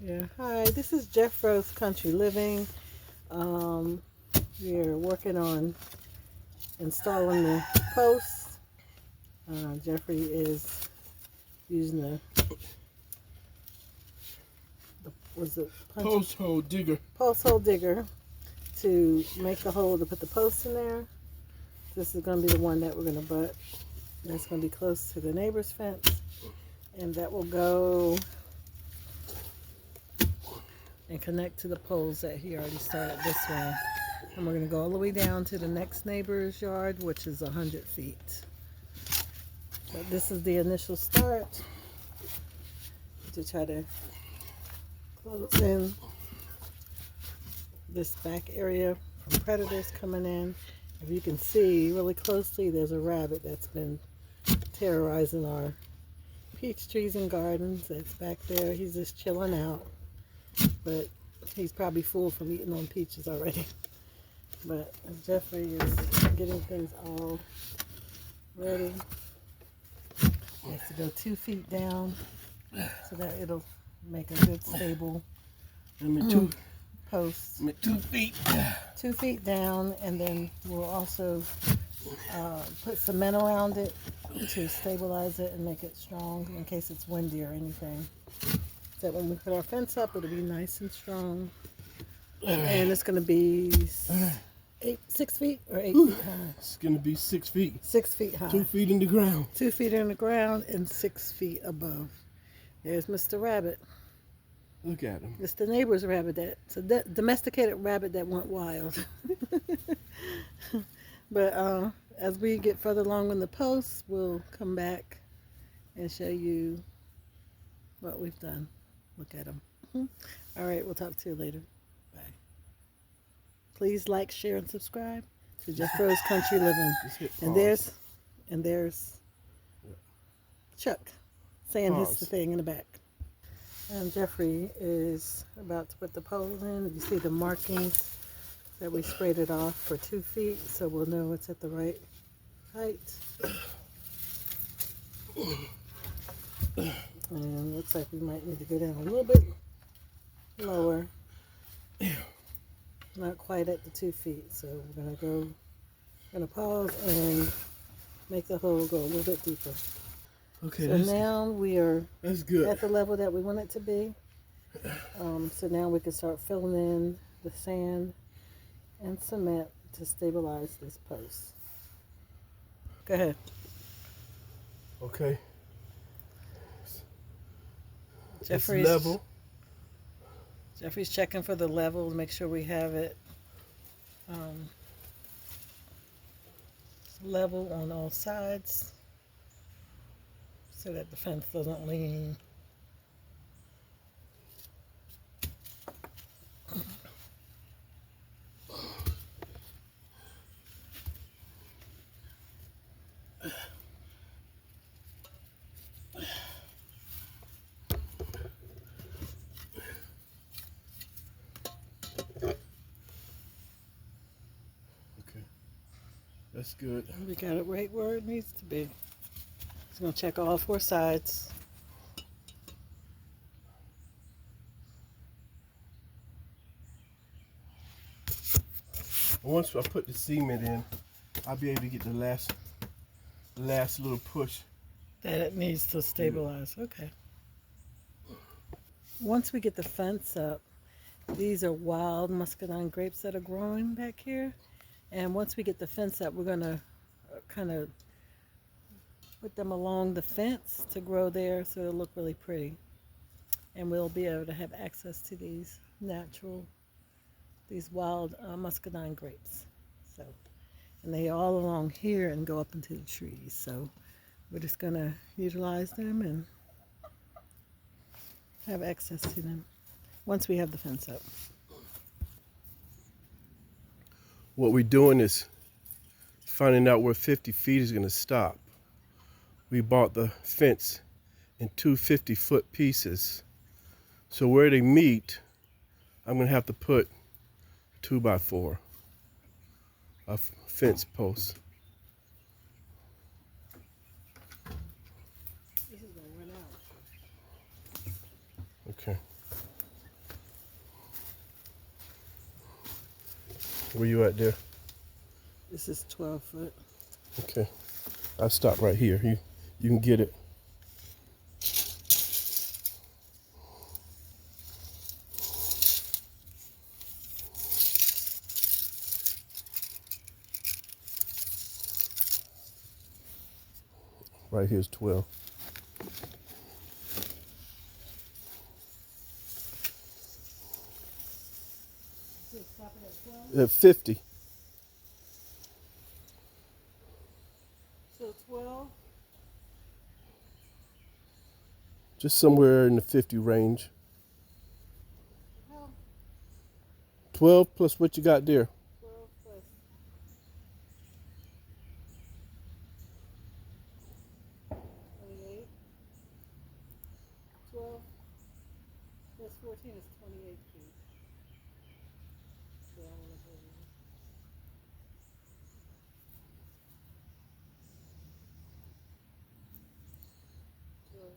Yeah, hi, this is Jeff Rose Country Living. Um, we're working on installing the posts. Jeffrey is using the was it Post hole digger. post hole digger to make the hole to put the posts in there. This is going to be the one that we're going to butt. That's going to be close to the neighbor's fence, and that will go and connect to the poles that he already started this way. And we're going to go all the way down to the next neighbor's yard, which is 100 feet. But this is the initial start to try to close in this back area from predators coming in. If you can see really closely, there's a rabbit that's been terrorizing our peach trees and gardens. It's back there. He's just chilling out. But he's probably full from eating on peaches already. But Jeffrey is getting things all ready. He has to go 2 feet down so that it'll make a good stable post. 2 feet. 2 feet down, and then we'll also put cement around it to stabilize it and make it strong in case it's windy or anything. So that when we put our fence up, it'll be nice and strong. And it's going to be 6 feet or 8 feet high. It's gonna be 6 feet. 6 feet high. 2 feet in the ground. 2 feet in the ground and 6 feet above. There's Mr. Rabbit. Look at him. It's the neighbor's rabbit. It's a domesticated rabbit that went wild. But as we get further along in the post, we'll come back and show you what we've done. Look at them. All right, we'll talk to you later. Bye. Please like, share, and subscribe to Jeff Rose Country Living. And there's Chuck saying his thing in the back. And Jeffrey is about to put the pole in. You see the markings that we sprayed it off for 2 feet, so we'll know it's at the right height. And looks like we might need to go down a little bit lower. Not quite at the 2 feet, so we're gonna pause and make the hole go a little bit deeper. Okay, so now we are that's good. at the level that we want it to be. So now we can start filling in the sand and cement to stabilize this post. Go ahead. Okay. Jeffrey's level. Jeffrey's checking for the level to make sure we have it level on all sides so that the fence doesn't lean. That's good. We got it right where it needs to be. Just gonna check all 4 sides. Once I put the cement in, I'll be able to get the last little push. That it needs to stabilize. Okay. Once we get the fence up, these are wild muscadine grapes that are growing back here. And once we get the fence up, we're gonna kind of put them along the fence to grow there so it'll look really pretty. And we'll be able to have access to these wild muscadine grapes. So, and they all along here and go up into the trees. So we're just gonna utilize them and have access to them once we have the fence up. What we're doing is finding out where 50 feet is going to stop. We bought the fence in 2 50-foot pieces. So where they meet, I'm going to have to put 2x4 fence posts. This is gonna run out. Okay. Where you at there? This is 12 foot. Okay. I'll stop right here. You can get it. Right here's 12. At 50. So 12? Just somewhere in the 50 range. 12 plus what you got there. 12 plus 28. 12 plus 14 is 28 feet. So I want to go there. 12.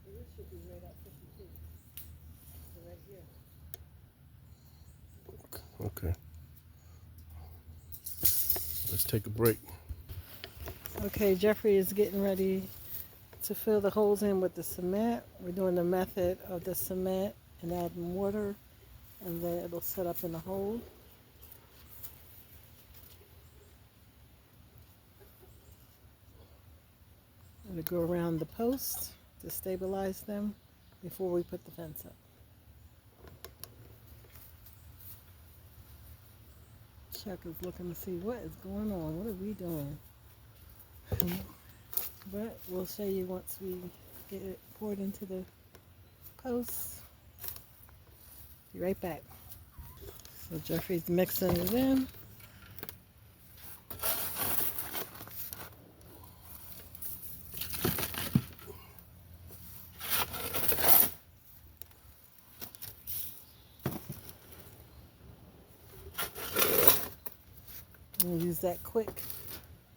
So this should be right at 52. So right here. Okay. Let's take a break. Okay, Jeffrey is getting ready to fill the holes in with the cement. We're doing the method of the cement and adding water, and then it'll set up in the hole. I'm going to go around the posts to stabilize them before we put the fence up. Chuck is looking to see what is going on. What are we doing? But we'll show you once we get it poured into the posts. Be right back. So Jeffrey's mixing it in. We'll use that quick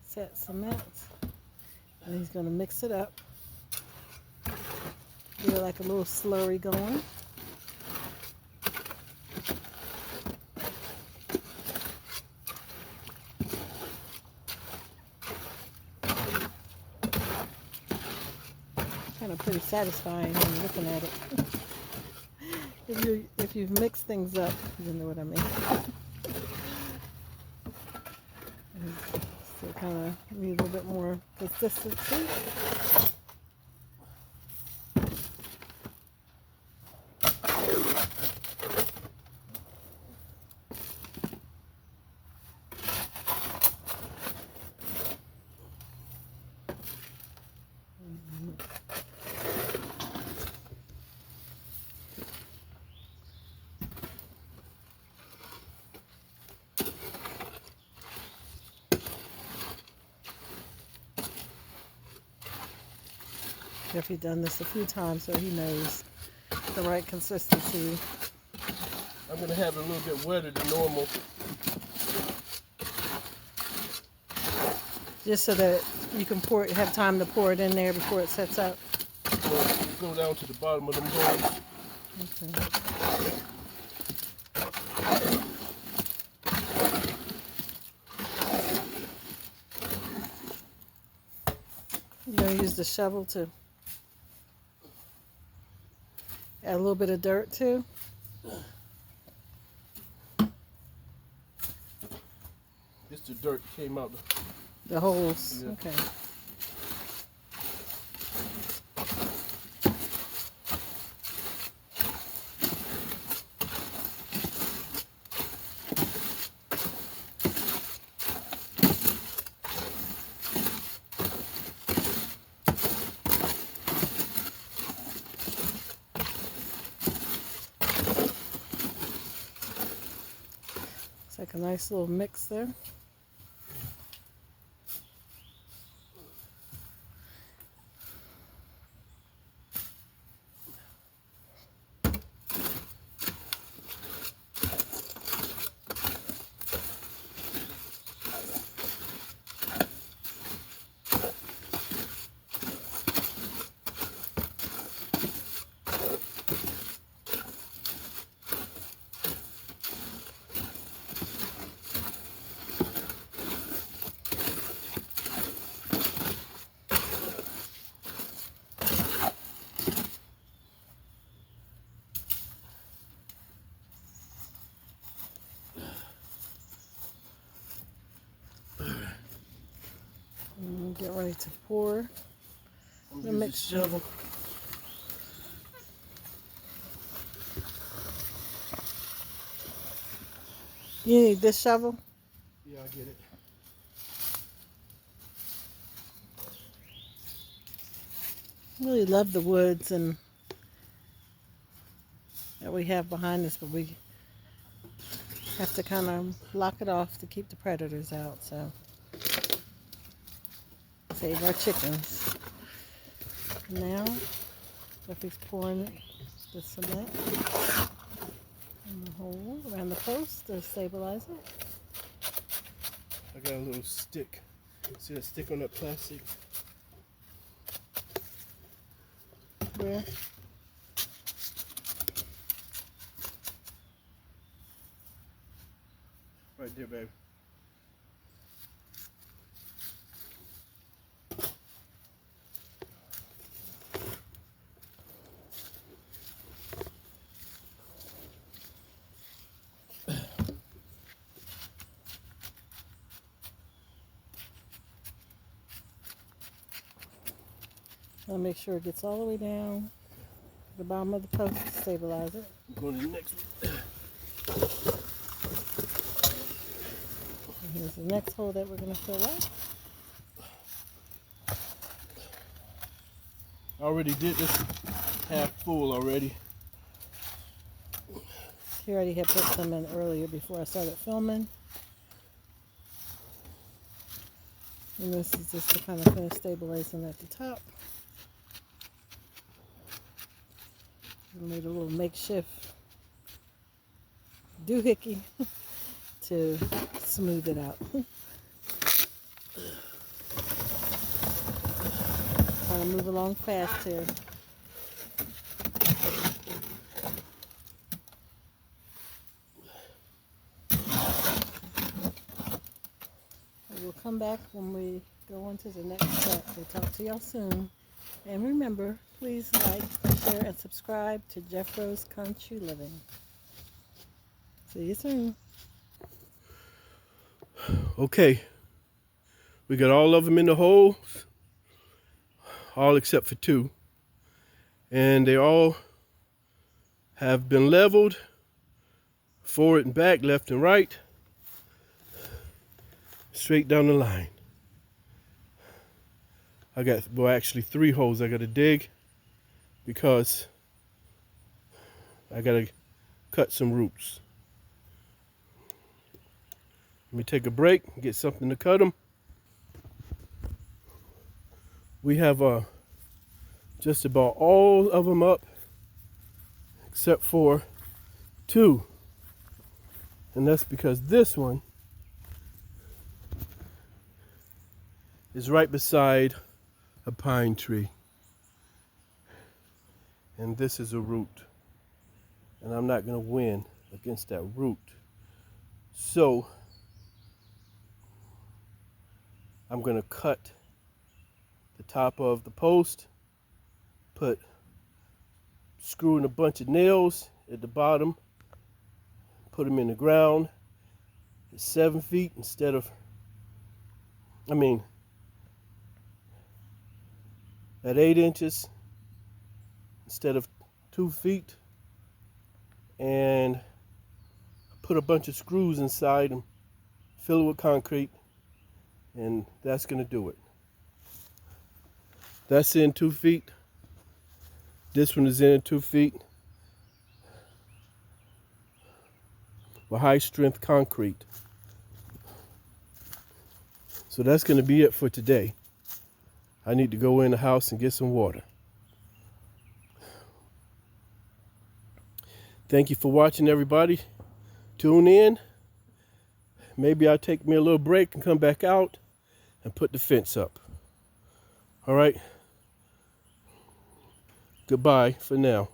set cement. And he's going to mix it up. Get like a little slurry going. Kind of pretty satisfying when you're looking at it. If you've mixed things up, you know what I mean. So kind of need a little bit more consistency. Jeffrey done this a few times, so he knows the right consistency. I'm going to have it a little bit wetter than normal. Just so that you can have time to pour it in there before it sets up. Well, go down to the bottom of them holes. Okay. You're going to use the shovel to add a little bit of dirt too. Just the dirt came out. The holes. Yeah. Okay. It's like a nice little mix there. Get ready to pour the Use mixture. shovel. You need this shovel? Yeah, I get it. I really love the woods and that we have behind us, but we have to kind of block it off to keep the predators out, so save our chickens. Now, Jeffrey's pouring the cement in the hole around the post to stabilize it. I got a little stick. See that stick on that plastic? Where? Right there, baby. I'll make sure it gets all the way down to the bottom of the post to stabilize it. Go to the next one. And here's the next hole that we're going to fill up. I already did this half full already. He already had put some in earlier before I started filming. And this is just to kind of finish stabilizing at the top. We made a little makeshift doohickey to smooth it out. Trying to move along fast here. We'll come back when we go on to the next step. We'll talk to y'all soon. And remember, please like, share, and subscribe to Jeffro's Country Living. See you soon. Okay. We got all of them in the holes. All except for two. And they all have been leveled. Forward and back, left and right. Straight down the line. I got, well, actually 3 holes I got to dig because I got to cut some roots. Let me take a break and get something to cut them. We have just about all of them up except for 2. And that's because this one is right beside a pine tree. And this is a root. And I'm not going to win against that root. So I'm going to cut the top of the post, screw in a bunch of nails at the bottom, put them in the ground at 7 feet instead of, at 8 inches instead of 2 feet, and put a bunch of screws inside and fill it with concrete, and that's going to do it. That's in 2 feet. This one is in 2 feet with high strength concrete. So that's going to be it for today. I need to go in the house and get some water. Thank you for watching, everybody. Tune in. Maybe I'll take me a little break and come back out and put the fence up. All right. Goodbye for now.